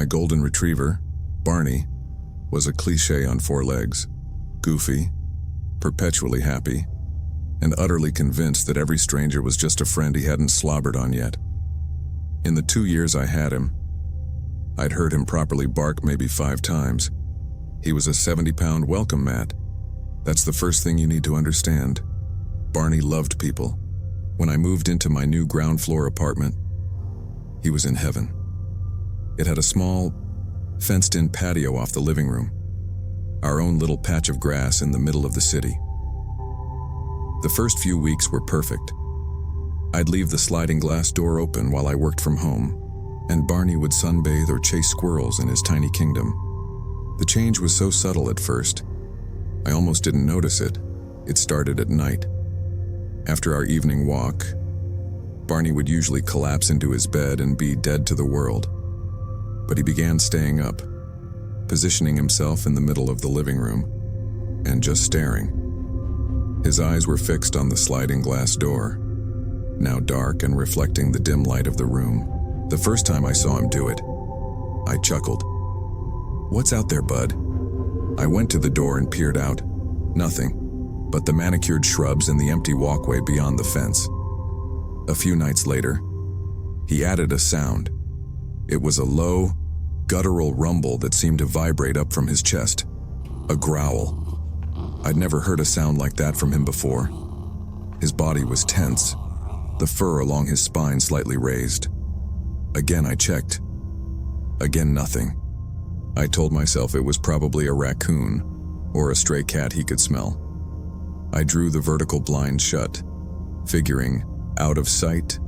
My golden retriever, Barney, was a cliché on four legs, goofy, perpetually happy, and utterly convinced that every stranger was just a friend he hadn't slobbered on yet. In the 2 years I had him, I'd heard him properly bark maybe 5 times. He was a 70-pound welcome mat. That's the first thing you need to understand. Barney loved people. When I moved into my new ground floor apartment, he was in heaven. It had a small, fenced-in patio off the living room, our own little patch of grass in the middle of the city. The first few weeks were perfect. I'd leave the sliding glass door open while I worked from home, and Barney would sunbathe or chase squirrels in his tiny kingdom. The change was so subtle at first, I almost didn't notice it. It started at night. After our evening walk, Barney would usually collapse into his bed and be dead to the world. But he began staying up, positioning himself in the middle of the living room, and just staring. His eyes were fixed on the sliding glass door, now dark and reflecting the dim light of the room. The first time I saw him do it, I chuckled. "What's out there, bud?" I went to the door and peered out. Nothing but the manicured shrubs and the empty walkway beyond the fence. A few nights later, he added a sound. It was a low, guttural rumble that seemed to vibrate up from his chest. A growl. I'd never heard a sound like that from him before. His body was tense, the fur along his spine slightly raised. Again I checked. Again nothing. I told myself it was probably a raccoon or a stray cat he could smell. I drew the vertical blind shut, figuring out of sight,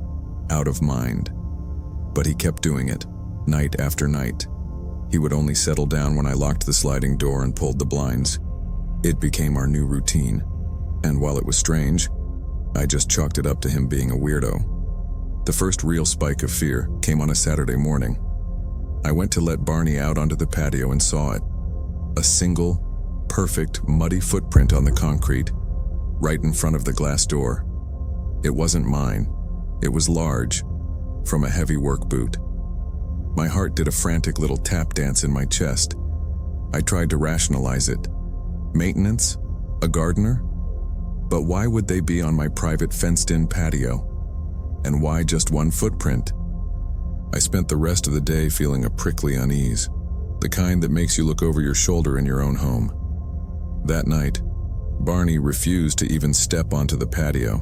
out of mind. But he kept doing it, night after night. He would only settle down when I locked the sliding door and pulled the blinds. It became our new routine, and while it was strange, I just chalked it up to him being a weirdo. The first real spike of fear came on a Saturday morning. I went to let Barney out onto the patio and saw it. A single, perfect, muddy footprint on the concrete, right in front of the glass door. It wasn't mine. It was large, from a heavy work boot. My heart did a frantic little tap dance in my chest. I tried to rationalize it. Maintenance? A gardener? But why would they be on my private fenced-in patio? And why just one footprint? I spent the rest of the day feeling a prickly unease, the kind that makes you look over your shoulder in your own home. That night, Barney refused to even step onto the patio.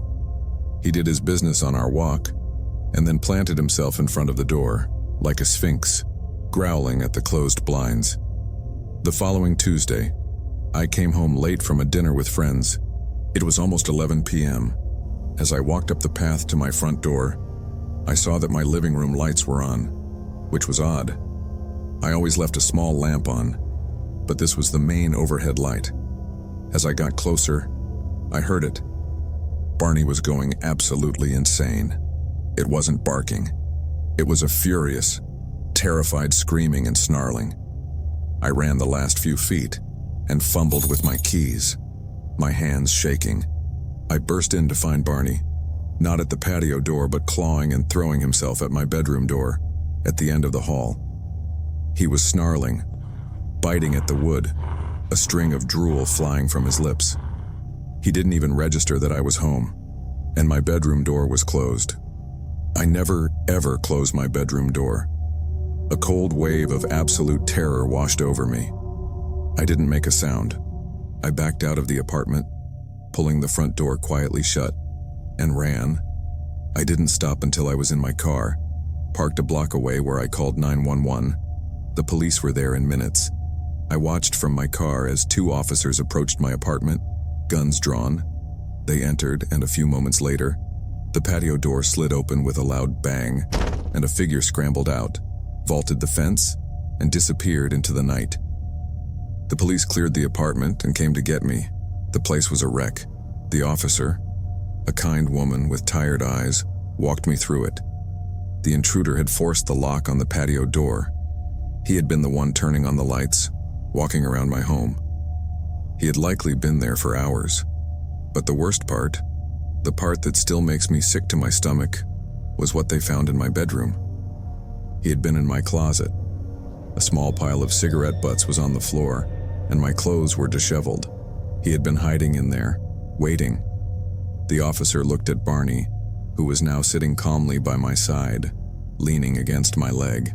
He did his business on our walk, and then planted himself in front of the door, like a sphinx, growling at the closed blinds. The following Tuesday, I came home late from a dinner with friends. It was almost 11 p.m. As I walked up the path to my front door, I saw that my living room lights were on, which was odd. I always left a small lamp on, but this was the main overhead light. As I got closer, I heard it. Barney was going absolutely insane. It wasn't barking. It was a furious, terrified screaming and snarling. I ran the last few feet and fumbled with my keys, my hands shaking. I burst in to find Barney, not at the patio door but clawing and throwing himself at my bedroom door at the end of the hall. He was snarling, biting at the wood, a string of drool flying from his lips. He didn't even register that I was home, and my bedroom door was closed. I never, ever close my bedroom door. A cold wave of absolute terror washed over me. I didn't make a sound. I backed out of the apartment, pulling the front door quietly shut, and ran. I didn't stop until I was in my car, parked a block away where I called 911. The police were there in minutes. I watched from my car as 2 officers approached my apartment, guns drawn. They entered, and a few moments later, the patio door slid open with a loud bang, and a figure scrambled out, vaulted the fence, and disappeared into the night. The police cleared the apartment and came to get me. The place was a wreck. The officer, a kind woman with tired eyes, walked me through it. The intruder had forced the lock on the patio door. He had been the one turning on the lights, walking around my home. He had likely been there for hours. But the worst part, the part that still makes me sick to my stomach, was what they found in my bedroom. He had been in my closet. A small pile of cigarette butts was on the floor, and my clothes were disheveled. He had been hiding in there, waiting. The officer looked at Barney, who was now sitting calmly by my side, leaning against my leg.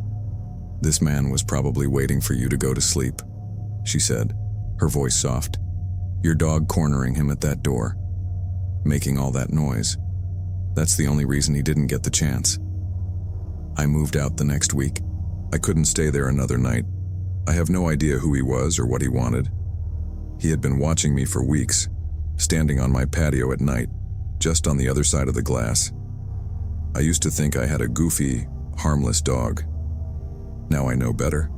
"This man was probably waiting for you to go to sleep," she said, her voice soft. "Your dog cornering him at that door, making all that noise. That's the only reason he didn't get the chance." I moved out the next week. I couldn't stay there another night. I have no idea who he was or what he wanted. He had been watching me for weeks, standing on my patio at night, just on the other side of the glass. I used to think I had a goofy, harmless dog. Now I know better.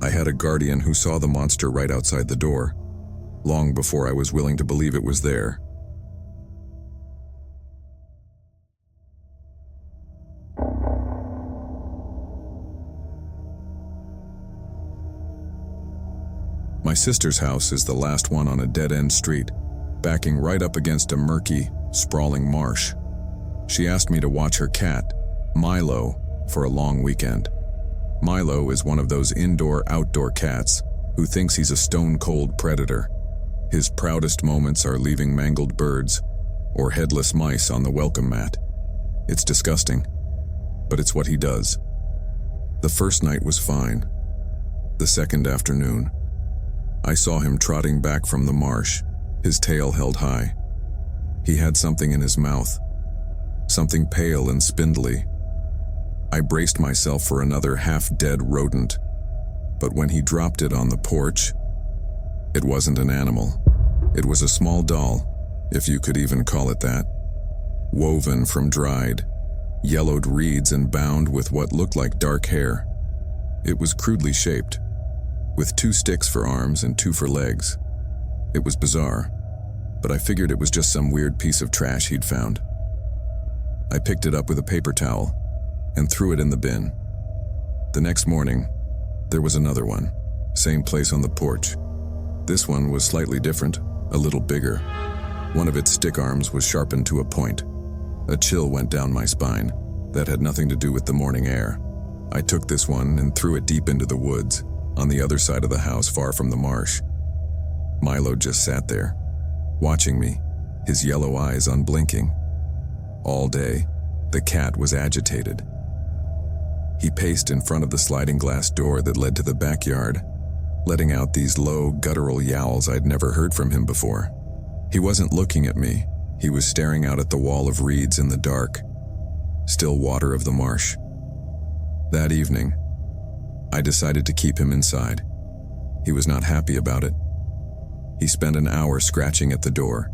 I had a guardian who saw the monster right outside the door, long before I was willing to believe it was there. My sister's house is the last one on a dead-end street, backing right up against a murky, sprawling marsh. She asked me to watch her cat, Milo, for a long weekend. Milo is one of those indoor-outdoor cats who thinks he's a stone-cold predator. His proudest moments are leaving mangled birds or headless mice on the welcome mat. It's disgusting, but it's what he does. The first night was fine. The second afternoon, I saw him trotting back from the marsh, his tail held high. He had something in his mouth, something pale and spindly. I braced myself for another half-dead rodent, but when he dropped it on the porch, it wasn't an animal. It was a small doll, if you could even call it that, woven from dried, yellowed reeds and bound with what looked like dark hair. It was crudely shaped, with 2 sticks for arms and 2 for legs. It was bizarre, but I figured it was just some weird piece of trash he'd found. I picked it up with a paper towel and threw it in the bin. The next morning, there was another one, same place on the porch. This one was slightly different, a little bigger. One of its stick arms was sharpened to a point. A chill went down my spine. That had nothing to do with the morning air. I took this one and threw it deep into the woods, on the other side of the house, far from the marsh. Milo just sat there, watching me, his yellow eyes unblinking. All day, the cat was agitated. He paced in front of the sliding glass door that led to the backyard, letting out these low, guttural yowls I'd never heard from him before. He wasn't looking at me. He was staring out at the wall of reeds in the dark, still water of the marsh. That evening, I decided to keep him inside. He was not happy about it. He spent an hour scratching at the door,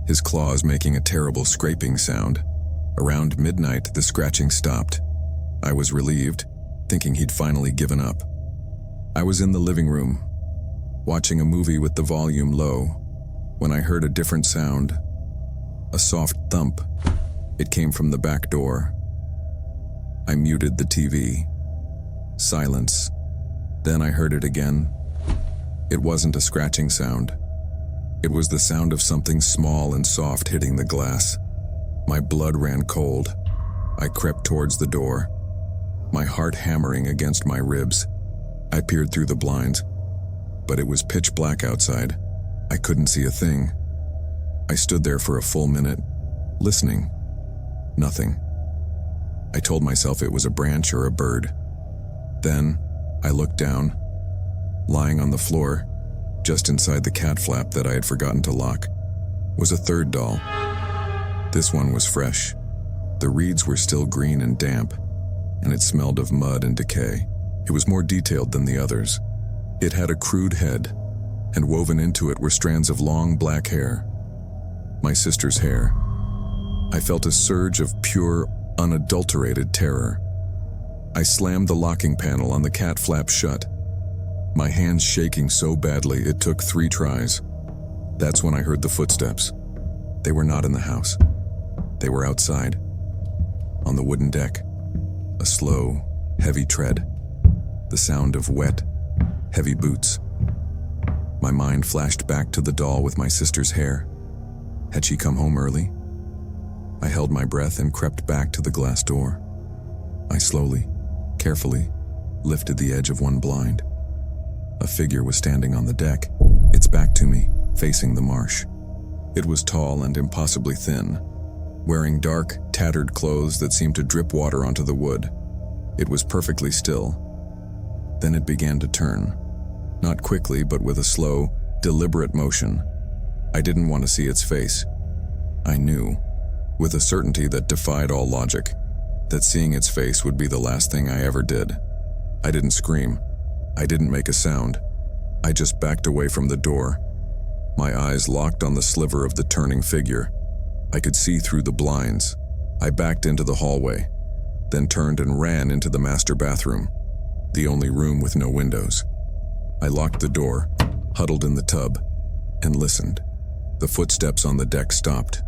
his claws making a terrible scraping sound. Around midnight, the scratching stopped. I was relieved, thinking he'd finally given up. I was in the living room, watching a movie with the volume low, when I heard a different sound, a soft thump. It came from the back door. I muted the TV. Silence. Then I heard it again. It wasn't a scratching sound. It was the sound of something small and soft hitting the glass. My blood ran cold. I crept towards the door, my heart hammering against my ribs. I peered through the blinds, but it was pitch black outside. I couldn't see a thing. I stood there for a full minute, listening. Nothing. I told myself it was a branch or a bird. Then, I looked down. Lying on the floor, just inside the cat flap that I had forgotten to lock, was a third doll. This one was fresh. The reeds were still green and damp, and it smelled of mud and decay. It was more detailed than the others. It had a crude head, and woven into it were strands of long black hair. My sister's hair. I felt a surge of pure, unadulterated terror. I slammed the locking panel on the cat flap shut, my hands shaking so badly it took 3 tries. That's when I heard the footsteps. They were not in the house. They were outside, on the wooden deck. A slow, heavy tread. The sound of wet, heavy boots. My mind flashed back to the doll with my sister's hair. Had she come home early? I held my breath and crept back to the glass door. I slowly, carefully, lifted the edge of one blind. A figure was standing on the deck, its back to me, facing the marsh. It was tall and impossibly thin, wearing dark, tattered clothes that seemed to drip water onto the wood. It was perfectly still. Then it began to turn. Not quickly, but with a slow, deliberate motion. I didn't want to see its face. I knew, with a certainty that defied all logic, that seeing its face would be the last thing I ever did. I didn't scream. I didn't make a sound. I just backed away from the door. My eyes locked on the sliver of the turning figure. I could see through the blinds. I backed into the hallway, then turned and ran into the master bathroom, the only room with no windows. I locked the door, huddled in the tub, and listened. The footsteps on the deck stopped.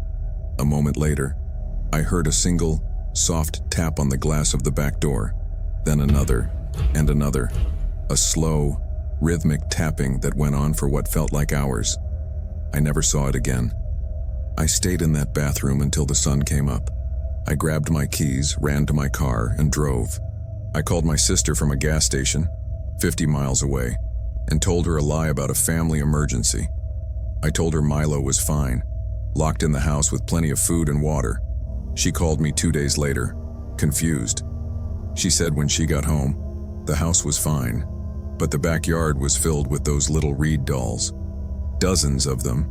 A moment later, I heard a single, soft tap on the glass of the back door, then another, and another. A slow, rhythmic tapping that went on for what felt like hours. I never saw it again. I stayed in that bathroom until the sun came up. I grabbed my keys, ran to my car, and drove. I called my sister from a gas station, 50 miles away, and told her a lie about a family emergency. I told her Milo was fine, locked in the house with plenty of food and water. She called me 2 days later, confused. She said when she got home, the house was fine, but the backyard was filled with those little reed dolls. Dozens of them,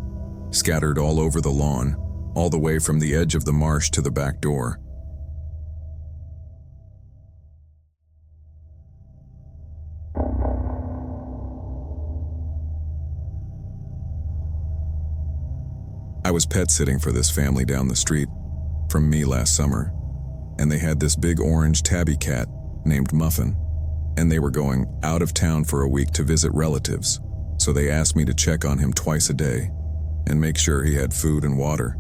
scattered all over the lawn, all the way from the edge of the marsh to the back door. I was pet sitting for this family down the street from me last summer, and they had this big orange tabby cat named Muffin, and they were going out of town for a week to visit relatives, so they asked me to check on him twice a day and make sure he had food and water.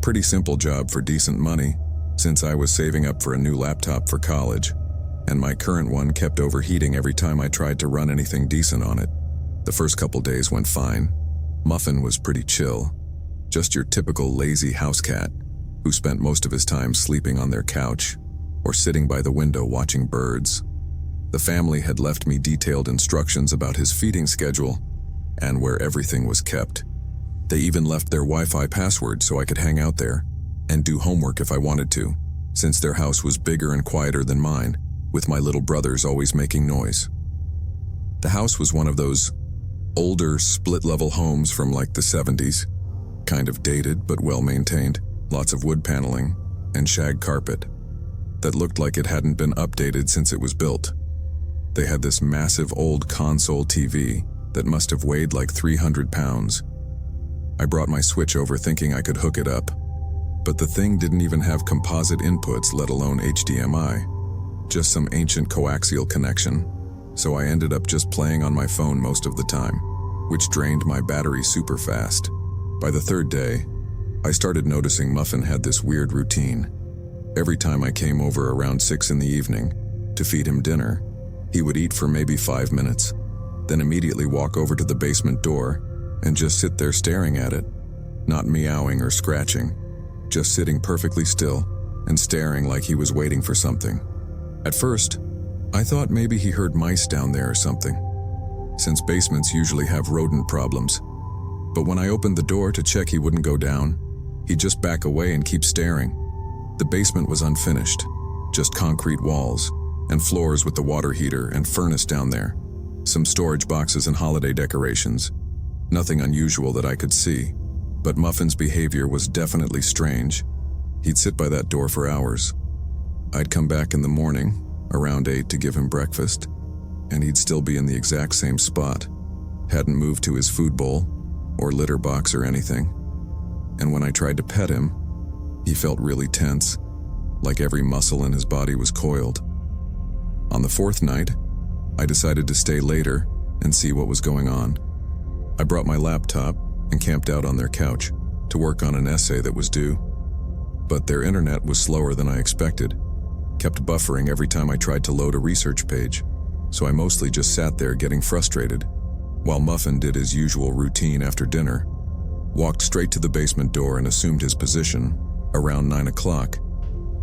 Pretty simple job for decent money, since I was saving up for a new laptop for college, and my current one kept overheating every time I tried to run anything decent on it. The first couple days went fine. Muffin was pretty chill, just your typical lazy house cat who spent most of his time sleeping on their couch or sitting by the window watching birds. The family had left me detailed instructions about his feeding schedule and where everything was kept. They even left their Wi-Fi password so I could hang out there and do homework if I wanted to, since their house was bigger and quieter than mine, with my little brothers always making noise. The house was one of those older split-level homes from like the 70s, kind of dated but well-maintained, lots of wood paneling and shag carpet that looked like it hadn't been updated since it was built. They had this massive old console TV that must have weighed like 300 pounds. I brought my Switch over thinking I could hook it up, but the thing didn't even have composite inputs, let alone HDMI, just some ancient coaxial connection, so I ended up just playing on my phone most of the time, which drained my battery super fast. By the third day, I started noticing Muffin had this weird routine. Every time I came over around 6 in the evening to feed him dinner, he would eat for maybe 5 minutes, then immediately walk over to the basement door and just sit there staring at it, not meowing or scratching, just sitting perfectly still and staring like he was waiting for something. At first, I thought maybe he heard mice down there or something, since basements usually have rodent problems. But when I opened the door to check he wouldn't go down, he'd just back away and keep staring. The basement was unfinished, just concrete walls and floors with the water heater and furnace down there, some storage boxes and holiday decorations. Nothing unusual that I could see, but Muffin's behavior was definitely strange. He'd sit by that door for hours. I'd come back in the morning, around 8 to give him breakfast, and he'd still be in the exact same spot, hadn't moved to his food bowl or litter box or anything. And when I tried to pet him, he felt really tense, like every muscle in his body was coiled. On the fourth night, I decided to stay later and see what was going on. I brought my laptop and camped out on their couch to work on an essay that was due. But their internet was slower than I expected, kept buffering every time I tried to load a research page, so I mostly just sat there getting frustrated, while Muffin did his usual routine after dinner, walked straight to the basement door and assumed his position. Around 9 o'clock,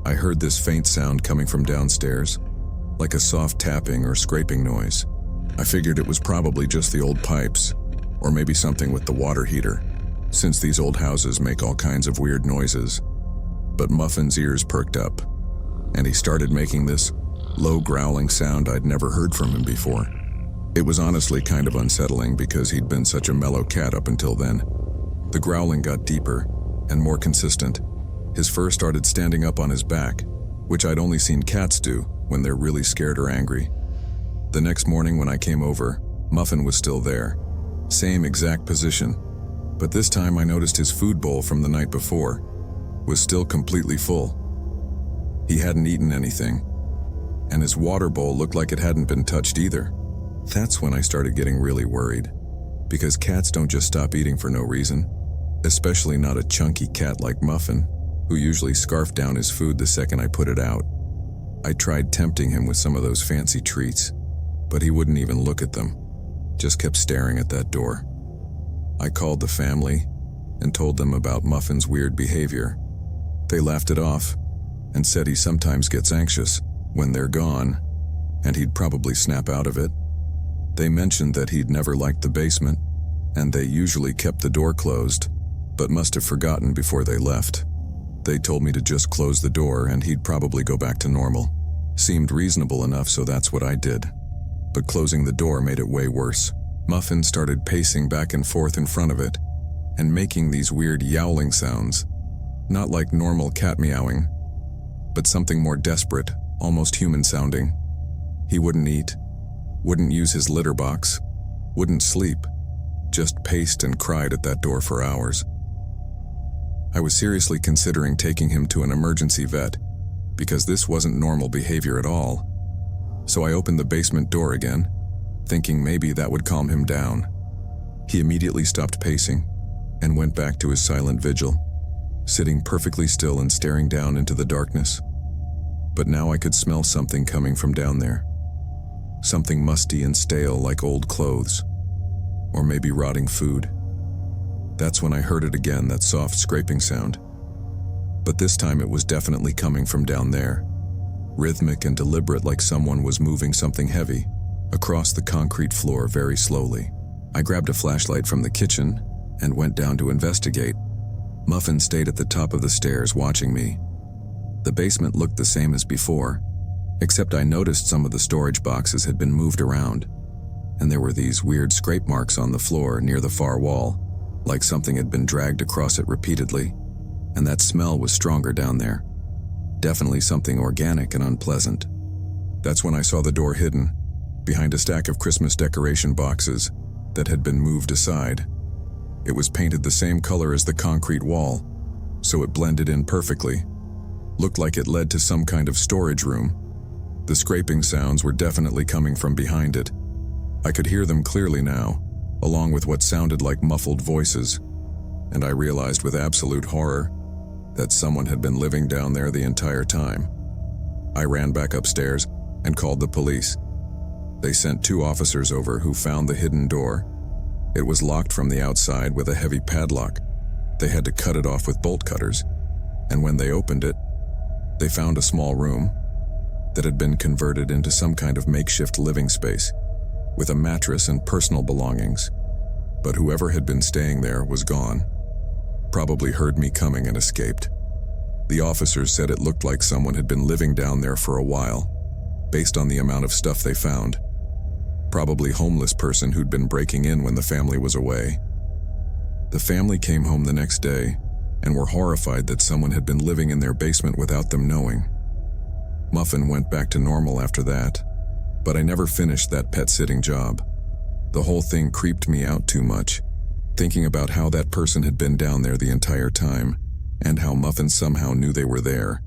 I heard this faint sound coming from downstairs, like a soft tapping or scraping noise. I figured it was probably just the old pipes, or maybe something with the water heater, since these old houses make all kinds of weird noises. But Muffin's ears perked up, and he started making this low growling sound I'd never heard from him before. It was honestly kind of unsettling because he'd been such a mellow cat up until then. The growling got deeper and more consistent. His fur started standing up on his back, which I'd only seen cats do when they're really scared or angry. The next morning when I came over, Muffin was still there. Same exact position, but this time I noticed his food bowl from the night before was still completely full. He hadn't eaten anything, and his water bowl looked like it hadn't been touched either. That's when I started getting really worried, because cats don't just stop eating for no reason, especially not a chunky cat like Muffin, who usually scarfed down his food the second I put it out. I tried tempting him with some of those fancy treats, but he wouldn't even look at them, just kept staring at that door. I called the family and told them about Muffin's weird behavior. They laughed it off and said he sometimes gets anxious when they're gone, and he'd probably snap out of it. They mentioned that he'd never liked the basement, and they usually kept the door closed, but must have forgotten before they left. They told me to just close the door and he'd probably go back to normal. Seemed reasonable enough, so that's what I did. But closing the door made it way worse. Muffin started pacing back and forth in front of it, and making these weird yowling sounds. Not like normal cat meowing, but something more desperate, almost human sounding. He wouldn't eat, wouldn't use his litter box, wouldn't sleep, just paced and cried at that door for hours. I was seriously considering taking him to an emergency vet, because this wasn't normal behavior at all. So I opened the basement door again, thinking maybe that would calm him down. He immediately stopped pacing and went back to his silent vigil, sitting perfectly still and staring down into the darkness. But now I could smell something coming from down there. Something musty and stale like old clothes, or maybe rotting food. That's when I heard it again, that soft scraping sound. But this time it was definitely coming from down there, rhythmic and deliberate, like someone was moving something heavy across the concrete floor very slowly. I grabbed a flashlight from the kitchen and went down to investigate. Muffin stayed at the top of the stairs watching me. The basement looked the same as before, except I noticed some of the storage boxes had been moved around, and there were these weird scrape marks on the floor near the far wall, like something had been dragged across it repeatedly, and that smell was stronger down there. Definitely something organic and unpleasant. That's when I saw the door hidden, behind a stack of Christmas decoration boxes that had been moved aside. It was painted the same color as the concrete wall, so it blended in perfectly. Looked like it led to some kind of storage room. The scraping sounds were definitely coming from behind it. I could hear them clearly now, along with what sounded like muffled voices, and I realized with absolute horror that someone had been living down there the entire time. I ran back upstairs and called the police. They sent 2 officers over who found the hidden door. It was locked from the outside with a heavy padlock. They had to cut it off with bolt cutters, and when they opened it, they found a small room that had been converted into some kind of makeshift living space, with a mattress and personal belongings. But whoever had been staying there was gone. Probably heard me coming and escaped. The officers said it looked like someone had been living down there for a while, based on the amount of stuff they found. Probably homeless person who'd been breaking in when the family was away. The family came home the next day and were horrified that someone had been living in their basement without them knowing. Muffin went back to normal after that, but I never finished that pet sitting job. The whole thing creeped me out too much, thinking about how that person had been down there the entire time, and how Muffin somehow knew they were there,